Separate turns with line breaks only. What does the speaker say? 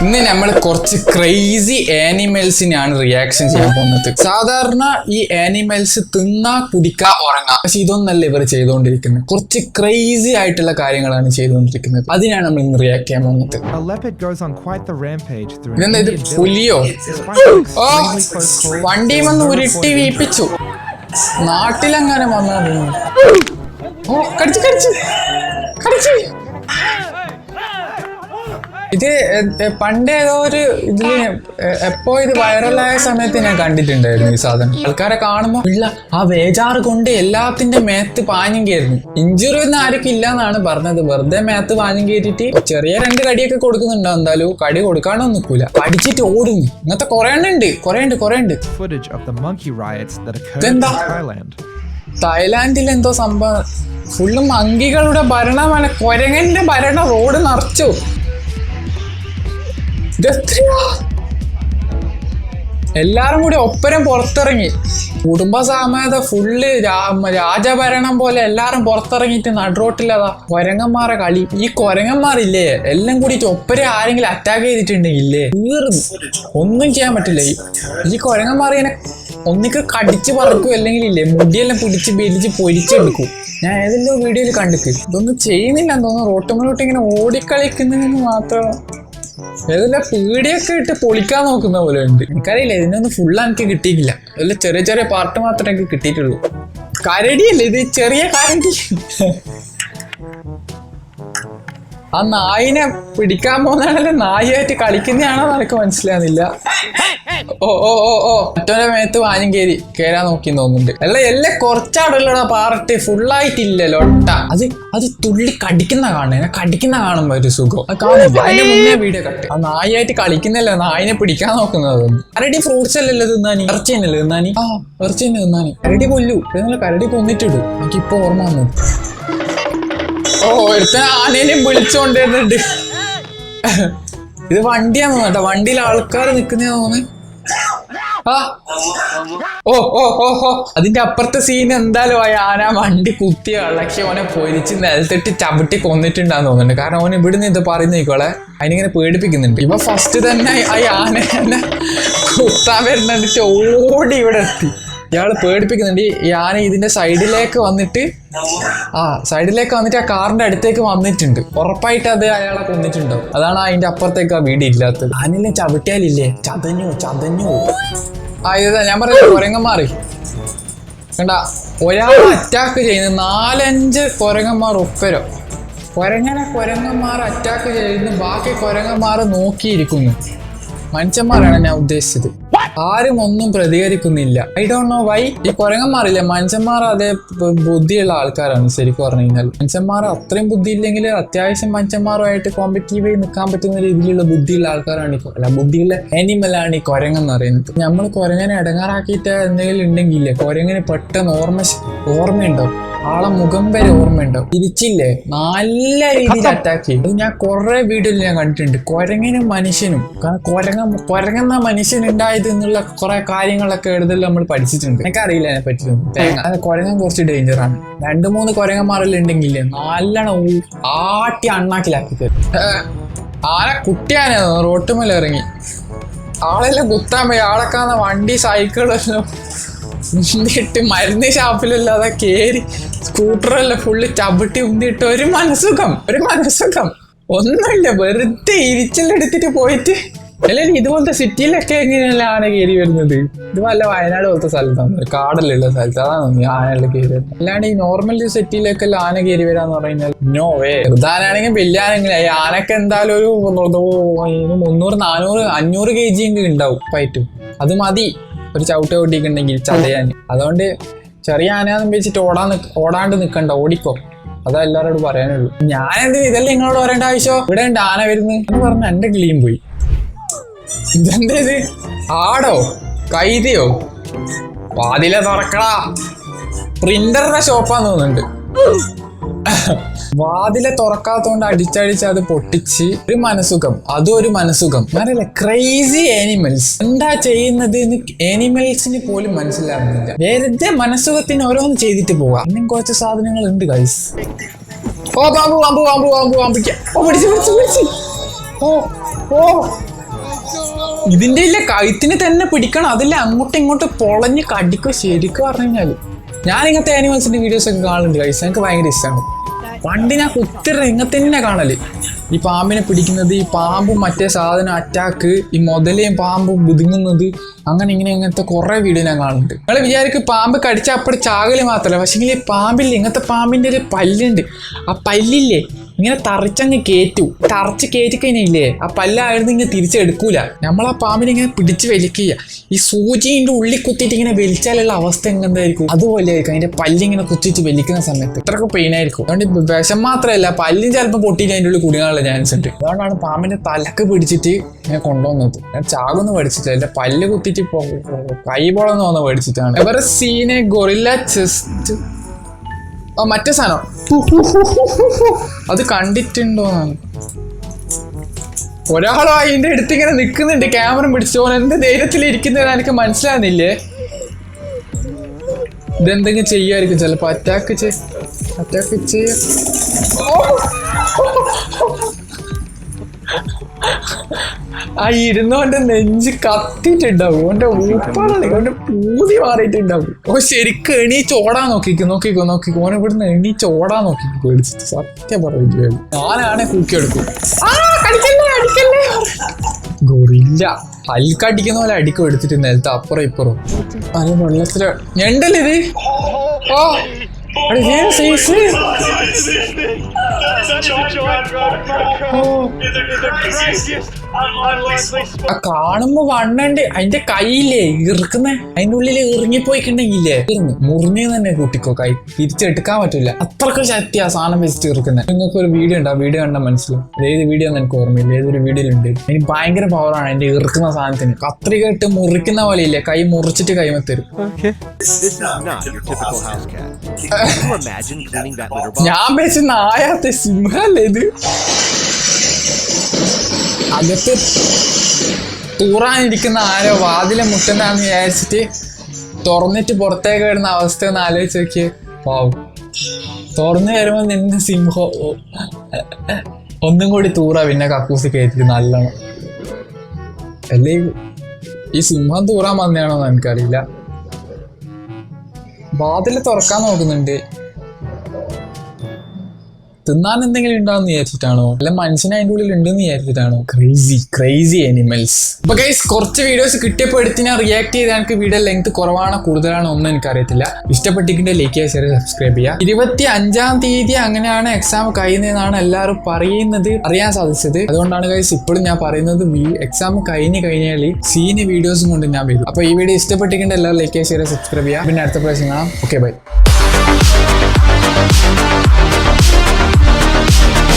ഇന്ന് നമ്മൾ കുറച്ച് ക്രേസി ആനിമൽസിനാണ് റിയാക്ഷൻ ചെയ്യാൻ പോകുന്നത്. സാധാരണ ഈ ആനിമൽസ് തിന്നാ കുടിക്കാ ഉറങ്ങാം, പക്ഷെ ഇതൊന്നല്ല ഇവർ ചെയ്തുകൊണ്ടിരിക്കുന്നത്. കുറച്ച് ക്രേസി ആയിട്ടുള്ള കാര്യങ്ങളാണ് ചെയ്തുകൊണ്ടിരിക്കുന്നത്. അതിനാണ് നമ്മൾ ഇന്ന് റിയാക്ട് ചെയ്യാൻ പോകുന്നത്. ഇതെന്താ ഇത്, പുലിയോ? ഓ, വണ്ടിയുമെന്ന് ഉരുട്ടി വീപ്പിച്ചു. നാട്ടിലെങ്ങനെ വന്നാ? ഓ, കടിച്ചു കടിച്ചു കടിച്ചു. ഇത് പണ്ട് ഏതോ ഒരു ഇതില് എപ്പോ ഇത് വൈറലായ സമയത്ത് ഞാൻ കണ്ടിട്ടുണ്ടായിരുന്നു ഈ സാധനം. ആൾക്കാരെ കാണുമ്പോ ഉള്ള ആ വേജാറ് കൊണ്ട് എല്ലാത്തിന്റെ മേത്ത് പാഞ്ഞും കയറുന്നു. ഇഞ്ചുറി ഒന്നും ആർക്കും ഇല്ലാന്നാണ് പറഞ്ഞത്. വെറുതെ മേത്ത് പാഞ്ഞും കയറ്റിട്ട് ചെറിയ 2 കടിയൊക്കെ കൊടുക്കുന്നുണ്ടോ, എന്തായാലും കടി കൊടുക്കാനൊന്നും നിൽക്കൂല, കടിച്ചിട്ട് ഓടുന്നു. ഇങ്ങനത്തെ കൊറേ ഉണ്ട്. ഇതെന്താ തായ്ലാൻഡിൽ എന്തോ സംഭവം? ഫുള്ള് മങ്കികളുടെ ഭരണമാണ്, കൊരങ്ങന്റെ ഭരണം. റോഡ് നിറച്ചു. എല്ലാരും കൂടി ഒപ്പരം പുറത്തിറങ്ങി, കുടുംബസാമേത ഫുള്ള് രാജഭരണം പോലെ എല്ലാരും പുറത്തിറങ്ങിയിട്ട് നടുറോട്ടിലതാ കൊരങ്ങന്മാരെ കളി. ഈ കൊരങ്ങന്മാരില്ലേ എല്ലാം കൂടിയിട്ട് ഒപ്പരം ആരെങ്കിലും അറ്റാക്ക് ചെയ്തിട്ടുണ്ടെങ്കിലേ തീർന്നു, ഒന്നും ചെയ്യാൻ പറ്റില്ല. ഈ കൊരങ്ങന്മാർ ഇങ്ങനെ ഒന്നിക്ക് കടിച്ചു പറക്കും, അല്ലെങ്കിൽ ഇല്ലേ മുടിയെല്ലാം പിടിച്ച് ബലിച്ച് പൊരിച്ചെടുക്കും. ഞാൻ ഏതെല്ലാം വീഡിയോയിൽ കണ്ടിട്ട് ഇതൊന്നും ചെയ്യുന്നില്ലെന്ന് തോന്നുന്നു. റോട്ടുമ്പോഴോട്ട് ഇങ്ങനെ ഓടിക്കളിക്കുന്നതിന് മാത്രം ഏതെല്ലാം പീടിയൊക്കെ ഇട്ട് പൊളിക്കാൻ നോക്കുന്ന പോലെ ഉണ്ട്. എനിക്കറിയില്ല, ഇതിനൊന്നും ഫുള്ള് എനിക്ക് കിട്ടിയിട്ടില്ല. അല്ല, ചെറിയ ചെറിയ പാർട്ട് മാത്രമേ എനിക്ക് കിട്ടിയിട്ടുള്ളൂ. കരടിയല്ലേ ഇത്, ചെറിയ കരടി. ആ നായിനെ പിടിക്കാൻ പോകുന്നതാണല്ലോ, നായായിട്ട് കളിക്കുന്നതാണോ എനിക്ക് മനസ്സിലാകുന്നില്ല. മറ്റവന്റെ മേത്ത് വാഞ്ഞും കേറാൻ നോക്കി തോന്നുന്നുണ്ട്. എല്ലാം കുറച്ചാടുള്ളടാ പാർട്ട്, ഫുള്ളായിട്ടില്ലല്ലോ ഒട്ട. അത് തുള്ളി കടിക്കുന്ന കാണുമ്പോ ഒരു സുഖം. അത് കാണുമ്പോ അതിന്റെ മുന്നേ വീഡിയോ കട്ട്. ആ നായായിട്ട് കളിക്കുന്നല്ലോ, നായിനെ പിടിക്കാൻ നോക്കുന്നത്. കരടി ഫ്രൂട്ട്സ് അല്ലല്ലോ തിന്നാനി, ഇറച്ചി തന്നെയല്ലേ തിന്നാനി. ഇറച്ചി തന്നെ തിന്നാനി. കരടി കൊല്ലു, കരടി കൊന്നിട്ടിടൂ. എനിക്കിപ്പോ ഓർമ്മ വന്നു. ഒരുത്തൻ ആനേനെയും വിളിച്ചോണ്ടിരുന്നുണ്ട്. ഇത് വണ്ടിയാന്ന് കേട്ടോ, വണ്ടിയിൽ ആൾക്കാർ നിക്കുന്ന തോന്നുന്നു. അതിന്റെ അപ്പുറത്തെ സീൻ എന്തായാലും ആന വണ്ടി കുത്തി ഇളക്കി ഓനെ പൊരിച്ച് നിലത്തിട്ട് ചവിട്ടി കൊന്നിട്ടുണ്ടാന്ന് തോന്നുന്നുണ്ട്. കാരണം ഓൻ ഇവിടുന്ന് ഇത് പറയുന്നേക്കോളെ അതിനിങ്ങനെ പേടിപ്പിക്കുന്നുണ്ട്. ഇപ്പൊ ഫസ്റ്റ് തന്നെ ആ ആന കുത്താൻ വരുന്നിട്ട് ഓടി ഇവിടെ എത്തി. ഇയാള് പേടിപ്പിക്കുന്നുണ്ട്. ഈ ആന ഇതിന്റെ സൈഡിലേക്ക് വന്നിട്ട് ആ കാറിന്റെ അടുത്തേക്ക് വന്നിട്ടുണ്ട്. ഉറപ്പായിട്ട് അത് അയാളെ കൊന്നിട്ടുണ്ടാവും. അതാണ് അതിന്റെ അപ്പുറത്തേക്ക് ആ വീട് ഇല്ലാത്തത്. ആനയിലെ ചവിട്ടിയാലില്ലേ ചതഞ്ഞു. ഇതാ ഞാൻ പറഞ്ഞ കൊരങ്ങന്മാർ കണ്ട, ഒരാൾ അറ്റാക്ക് ചെയ്യുന്നത് 4-5 കൊരങ്ങന്മാർ ഒപ്പരോ. കൊരങ്ങന്മാർ അറ്റാക്ക് ചെയ്യുന്നു, ബാക്കി കൊരങ്ങന്മാർ നോക്കിയിരിക്കുന്നു. മനുഷ്യന്മാരാണ് ഞാൻ ഉദ്ദേശിച്ചത്. ആരും ഒന്നും പ്രതികരിക്കുന്നില്ല. I don't know why. ഈ കൊരങ്ങന്മാരില്ലേ, മനുഷ്യന്മാർ അതേ ബുദ്ധിയുള്ള ആൾക്കാരാണ് ശരിക്കും പറഞ്ഞു കഴിഞ്ഞാൽ. മനുഷ്യന്മാർ അത്രയും ബുദ്ധി ഇല്ലെങ്കിൽ അത്യാവശ്യം മനുഷ്യന്മാരുമായിട്ട് കോമ്പറ്റീവായി നിൽക്കാൻ പറ്റുന്ന രീതിയിലുള്ള ബുദ്ധിയുള്ള ആൾക്കാരാണ് ബുദ്ധിയുള്ള ആനിമലാണ് ഈ കൊരങ്ങെന്ന് പറയുന്നത്. നമ്മൾ കൊരങ്ങനെ ഇടങ്ങാറാക്കിയിട്ട് എന്തെങ്കിലും ഉണ്ടെങ്കിലേ കൊരങ്ങനെ പെട്ടെന്ന് ഓർമ്മയുണ്ടാവും. ആളെ മുഖം വരെ ഓർമ്മയുണ്ടാവും. തിരിച്ചില്ലേ നല്ല രീതിയിൽ അറ്റാക്ക് ചെയ്യും. അത് ഞാൻ കുറെ വീഡിയോയിൽ ഞാൻ കണ്ടിട്ടുണ്ട്. കൊരങ്ങനും മനുഷ്യനും, കൊരങ്ങുന്ന മനുഷ്യനുണ്ടായത് എന്നുള്ള കുറെ കാര്യങ്ങളൊക്കെ എഴുതൽ നമ്മൾ പഠിച്ചിട്ടുണ്ട്. എനിക്കറിയില്ല അതിനെ പറ്റി. അത് കൊരങ്ങൻ കുറച്ച് ഡേഞ്ചറാണ്. 2-3 കൊരങ്ങന്മാരെല്ലാം ഉണ്ടെങ്കിലേ നല്ലോണം ആട്ടി അണ്ണാക്കിലാക്കി തരും. ആന കുട്ടിയാനോ റോട്ടുമേൽ ഇറങ്ങി ആളെല്ലാം കുത്താൻ പോയി. ആളെക്കാന്ന വണ്ടി സൈക്കിളെല്ലാം ഉന്തിയിട്ട് മരുന്ന് ഷാപ്പിലല്ലാതെ കേറി സ്കൂട്ടറെല്ലാം ഫുള്ള് ചവിട്ടി ഉന്തിയിട്ട് ഒരു മനസുഖം ഒന്നുമില്ല. വെറുതെ ഇരിച്ചെടുത്തിട്ട് പോയിട്ട്. അല്ലെങ്കിൽ ഇതുപോലത്തെ സിറ്റിയിലൊക്കെ എങ്ങനെയല്ല ആന കയറി വരുന്നത്? ഇത് വല്ല വയനാട് പോലത്തെ സ്ഥലത്താണ്, കാടലുള്ള സ്ഥലത്ത്. അതാണ് ആനയെല്ലാം കയറി വരുന്നത്. അല്ലാണ്ട് ഈ നോർമൽ സിറ്റിയിലേക്കെല്ലാം ആന കയറി വരാന്ന് പറഞ്ഞാൽ നോ വേ. ചെറുതാനാണെങ്കിൽ വലിയ ആനെങ്കിലും ഈ ആനക്ക് എന്തായാലും ഒരു 300, 400, 500 kg എങ്കിലും ഉണ്ടാവും ഫൈറ്റും. അത് മതി ഒരു ചവിട്ട് ഓടിക്കുന്നുണ്ടെങ്കിൽ ചതയാൻ. അതുകൊണ്ട് ചെറിയ ആനയാന്ന് വെച്ചിട്ട് ഓടാണ്ട് നിൽക്കണ്ട, ഓടിക്കോ. അതാ എല്ലാവരോടും പറയാനുള്ളൂ. ഞാനെന്ത് ഇതല്ലേ നിങ്ങളോട് പറയേണ്ട ആവശ്യം? ഇവിടെ ഉണ്ട് ആന വരുന്നു എന്ന് പറഞ്ഞ എന്റെ കിളിയും പോയി. ഇതെന്താ ഇത്? ആടോ കൈതയോ? വാതിലെ തുറക്കടാ. പ്രിന്ററിന്റെ ഷോപ്പാന്ന് തോന്നുന്നുണ്ട്. വാതിലെ തുറക്കാത്തോണ്ട് അടിച്ചടിച്ച് അത് പൊട്ടിച്ച് ഒരു മനസുഖം. ഞാനല്ലേ ക്രേസി ആനിമൽസ് എന്താ ചെയ്യുന്നത് എന്ന് ആനിമൽസിന് പോലും മനസ്സിലാകുന്നില്ല. വെറുതെ മനസുഖത്തിന് ഓരോന്ന് ചെയ്തിട്ട് പോവാം. ഇന്നും കുറച്ച് സാധനങ്ങൾ ഉണ്ട് ഗൈസ്. പാമ്പ് പിടിച്ച് ഓ ഓ ഇതിന്റെ ഇല്ല കഴുത്തിന് തന്നെ പിടിക്കണം, അതില്ല അങ്ങോട്ടും ഇങ്ങോട്ടും പൊളഞ്ഞ് കടിക്കോ. ശരിക്കും പറഞ്ഞു കഴിഞ്ഞാല് ഞാൻ ഇങ്ങനത്തെ ആനിമൽസിന്റെ വീഡിയോസ് ഒക്കെ കാണുന്നുണ്ട് ഗൈസ്, എനിക്ക് ഭയങ്കര ഇഷ്ടമാണ്. പണ്ട് ഞാൻ കുത്തിര ഇങ്ങനത്തെ തന്നെ കാണല്, ഈ പാമ്പിനെ പിടിക്കുന്നത്, ഈ പാമ്പും മറ്റേ സാധനം അറ്റാക്ക്, ഈ മുതലയും പാമ്പും ബുതുങ്ങുന്നത്, അങ്ങനെ അങ്ങനത്തെ കുറെ വീഡിയോ ഞാൻ കാണുന്നുണ്ട്. നിങ്ങൾ വിചാരിക്കും പാമ്പ് കടിച്ച അപ്പടി ചാകല് മാത്രമല്ല, പക്ഷേ ഈ പാമ്പില്ലേ, ഇങ്ങനത്തെ പാമ്പിന്റെ ഒരു പല്ലുണ്ട്, ആ പല്ലില്ലേ ഇങ്ങനെ തറച്ചങ്ങ് തറച്ച് കയറ്റി കഴിഞ്ഞില്ലേ ആ പല്ലായിരുന്നു ഇങ്ങനെ തിരിച്ചെടുക്കൂല. നമ്മളാ പാമ്പിനെ ഇങ്ങനെ പിടിച്ച് വലിക്കുക, ഈ സൂചിന്റെ ഉള്ളിൽ കുത്തിയിട്ട് ഇങ്ങനെ വലിച്ചാലുള്ള അവസ്ഥ എങ്ങനെയായിരിക്കും, അതുപോലെ ആയിരിക്കും അതിന്റെ പല്ലിങ്ങനെ കുത്തിച്ച് വലിക്കുന്ന സമയത്ത് ഇത്രയൊക്കെ പെയിൻ ആയിരിക്കും. അതുകൊണ്ട് വിഷം മാത്രമല്ല പല്ലും ചിലപ്പോൾ പൊട്ടിയിട്ട് അതിൻ്റെ ഉള്ളിൽ കുടുങ്ങാനുള്ള ചാൻസ് ഉണ്ട്. അതുകൊണ്ടാണ് പാമ്പിന്റെ തലക്ക് പിടിച്ചിട്ട് ഇങ്ങനെ കൊണ്ടുവന്നത്. ഞാൻ ചാകൊന്നും പഠിച്ചിട്ടില്ല, എന്റെ പല്ല് കുത്തിയിട്ട് കൈ പോളെന്ന് വന്ന് പഠിച്ചിട്ടാണ്. ഇവരെ സീനെ ഗൊറില്ല ചെസ്റ്റ് മറ്റേ സാധനം അത് കണ്ടിട്ടുണ്ടോന്നാണ്. ഒരാളോ അതിന്റെ അടുത്ത് ഇങ്ങനെ നിൽക്കുന്നുണ്ട് ക്യാമറ പിടിച്ചോ, എന്ത് ധൈര്യത്തിൽ ഇരിക്കുന്നത് എനിക്ക് മനസ്സിലാകുന്നില്ലേ. ഇതെന്തെങ്കിലും ചെയ്യായിരിക്കും ചിലപ്പോ, അറ്റാക്ക് ചെയ്യ. ആ ഇരുന്നോന്റെ നെഞ്ച് കത്തിട്ടുണ്ടാവും, ഓന്റെ ഊപ്പാളി ഓന്റെ പൂതി മാറിയിട്ടുണ്ടാവും. ഓ ശരിക്കും എണീച്ചോടാൻ നോക്കിക്കോ ഓനെ ഇവിടുന്ന് എണീച്ചോടാൻ നോക്കിക്കോ പേടിച്ചിട്ട്. സത്യം പറയില്ല, ഞാനാണെ കൂക്കിയെടുക്കും. ഗൊറില്ല പൽക്കടിക്കുന്ന പോലെ അടിക്കും എടുത്തിട്ട് നിലത്ത് അപ്പുറം ഇപ്പുറം. അത് വെള്ളത്തില് ഞണ്ടല്ലേ ഇത്. ഓ കാണുമ്പോ വണ്ണണ്ട് അതിന്റെ കൈയില്ലേ ഇറുക്കുന്ന, അതിന്റെ ഉള്ളിൽ ഇറങ്ങിപ്പോയിക്കുണ്ടെങ്കിലേ മുറിഞ്ഞു തന്നെ കൂട്ടിക്കോ, കൈ തിരിച്ചെടുക്കാൻ പറ്റില്ല, അത്രക്ക് ശക്തി ആ സാധനം വെച്ചിട്ട് ഇറുക്കുന്നത്. നിങ്ങൾക്ക് ഒരു വീഡിയോ ഉണ്ട്, ആ വീഡിയോ കണ്ടാൽ മനസ്സിലാവും. ഏത് വീഡിയോ എന്ന് എനിക്ക് ഓർമ്മയില്ല, ഏതൊരു വീഡിയോയിലുണ്ട്. എനിക്ക് ഭയങ്കര പവറാണ് എന്റെ ഇറുക്കുന്ന സാധനത്തിന്. കത്രിക ഇട്ട് മുറിക്കുന്ന പോലെ ഇല്ലേ, കൈ മുറിച്ചിട്ട് കൈമത്തരും. ഞാൻ വെച്ച് നായാത്ത സിംഹല്ലേ ഇത്. അകത്ത് തൂറാനിരിക്കുന്ന ആരോ വാതിലെ മുട്ടുന്നാന്ന് വിചാരിച്ചിട്ട് തുറന്നിട്ട് പുറത്തേക്ക് വരുന്ന അവസ്ഥ ഒന്ന് ആലോചിച്ച് നോക്കിയേ. പാവം തുറന്നു വരുമ്പോ നിന്ന് സിംഹം ഒന്നും കൂടി തൂറ പിന്നെ കക്കൂസ് കയറ്റിട്ട് നല്ലോണം. അല്ലേ ഈ സിംഹം തൂറാൻ വന്നതാണോന്ന് എനിക്കറിയില്ല. വാതില് തുറക്കാൻ നോക്കുന്നുണ്ട്, തിന്നാൻ എന്തെങ്കിലും ഉണ്ടാവും വിചാരിച്ചിട്ടാണോ, അല്ല മനുഷ്യനെ അതിൻ്റെ ഉള്ളിൽ ഉണ്ടെന്ന് വിചാരിച്ചിട്ടാണോ? Crazy animals. അപ്പൊ ഗൈസ് കുറച്ച് വീഡിയോസ് കിട്ടിയപ്പോൾ എടുത്ത് ഞാൻ റിയാക്ട് ചെയ്ത് എനിക്ക് വീഡിയോ ലെങ്ത് കുറവാണോ കൂടുതലാണോ ഒന്നും എനിക്കറിയത്തില്ല. ഇഷ്ടപ്പെട്ടിട്ടുണ്ടെങ്കിൽ ലൈക്ക് ചെയ്യുക, ഷെയർ, സബ്സ്ക്രൈബ് ചെയ്യുക. 25-ാം തീയതി അങ്ങനെയാണ് എക്സാം കഴിയുന്നതെന്നാണ് എല്ലാവരും പറയുന്നത്, അറിയാൻ സാധിച്ചത്. അതുകൊണ്ടാണ് ഗൈസ് ഇപ്പോഴും ഞാൻ പറയുന്നത് എക്സാം കഴിഞ്ഞാൽ സീന് വീഡിയോസും കൊണ്ട് ഞാൻ വരും. അപ്പൊ ഈ വീഡിയോ ഇഷ്ടപ്പെട്ടിട്ടുണ്ടെങ്കിൽ എല്ലാവരും ലൈക്ക് ചെയ്യുക, ഷെയർ, സബ്സ്ക്രൈബ് ചെയ്യുക. പിന്നെ അടുത്ത പ്രാവശ്യം കാണാം. Okay bye.